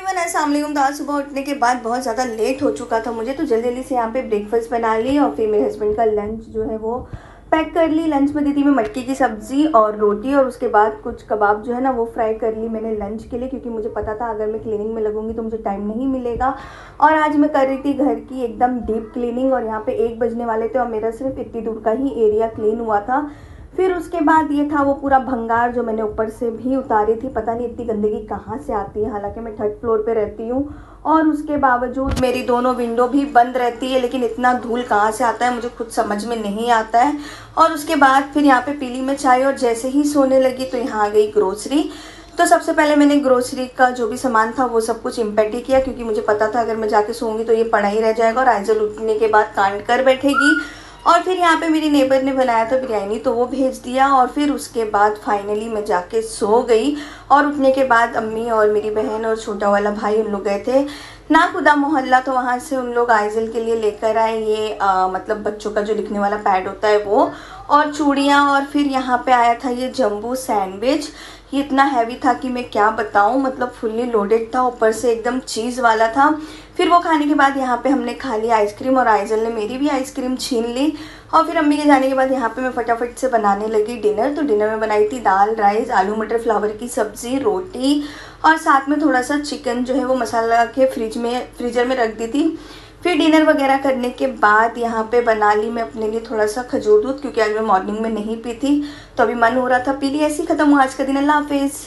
Everyone, अस्सलाम वालेकुम। तो आज सुबह उठने के बाद बहुत ज़्यादा लेट हो चुका था मुझे, तो जल्दी जल्दी से यहाँ पे ब्रेकफास्ट बना ली और फिर मेरे हस्बैंड का लंच जो है वो पैक कर ली। लंच में दी थी मैं मटकी की सब्ज़ी और रोटी, और उसके बाद कुछ कबाब जो है ना वो फ्राई कर ली मैंने लंच के लिए, क्योंकि मुझे पता था अगर मैं क्लीनिंग में लगूंगी तो मुझे टाइम नहीं मिलेगा। और आज मैं कर रही थी घर की एकदम डीप क्लीनिंग, और यहाँ पे 1 बजने वाले थे और मेरा सिर्फ इतनी दूर का ही एरिया क्लीन हुआ था। फिर उसके बाद ये था वो पूरा भंगार जो मैंने ऊपर से भी उतारी थी। पता नहीं इतनी गंदगी कहाँ से आती है, हालांकि मैं 3rd फ्लोर पे रहती हूँ और उसके बावजूद मेरी दोनों विंडो भी बंद रहती है, लेकिन इतना धूल कहाँ से आता है मुझे खुद समझ में नहीं आता है। और उसके बाद फिर यहाँ पे पी ली मैं चाय, और जैसे ही सोने लगी तो यहाँ आ गई ग्रोसरी। तो सबसे पहले मैंने ग्रोसरी का जो भी सामान था वो सब कुछ इम्पेटी किया, क्योंकि मुझे पता था अगर मैं जाके सोऊंगी तो ये पड़ा ही रह जाएगा और आइजल उठने के बाद कांड कर बैठेगी। और फिर यहाँ पे मेरी नेबर ने बनाया था बिरयानी, तो वो भेज दिया। और फिर उसके बाद फाइनली मैं जाके सो गई। और उठने के बाद अम्मी और मेरी बहन और छोटा वाला भाई उन लोग गए थे ना खुदा मोहल्ला, तो वहाँ से उन लोग आइजल के लिए लेकर आए ये मतलब बच्चों का जो लिखने वाला पैड होता है वो, और चूड़ियाँ। और फिर यहाँ पे आया था ये जम्बू सैंडविच। ये इतना हैवी था कि मैं क्या बताऊँ, मतलब फुल्ली लोडेड था, ऊपर से एकदम चीज़ वाला था। फिर वो खाने के बाद यहाँ पे हमने खा लिया आइसक्रीम, और आइजल ने मेरी भी आइसक्रीम छीन ली। और फिर अम्मी के जाने के बाद यहाँ पे मैं फटाफट से बनाने लगी डिनर। तो डिनर में बनाई थी दाल, राइस, आलू मटर फ्लावर की सब्ज़ी, रोटी, और साथ में थोड़ा सा चिकन जो है वो मसाला के फ्रीजर में रख दी थी। फिर डिनर वगैरह करने के बाद यहाँ पे बना ली मैं अपने लिए थोड़ा सा खजूर दूध, क्योंकि आज मैं मॉर्निंग में नहीं पी थी, तो अभी मन हो रहा था पी ली। ऐसे ही ख़त्म हुआ आज का दिन। अल्लाह हाफिज़।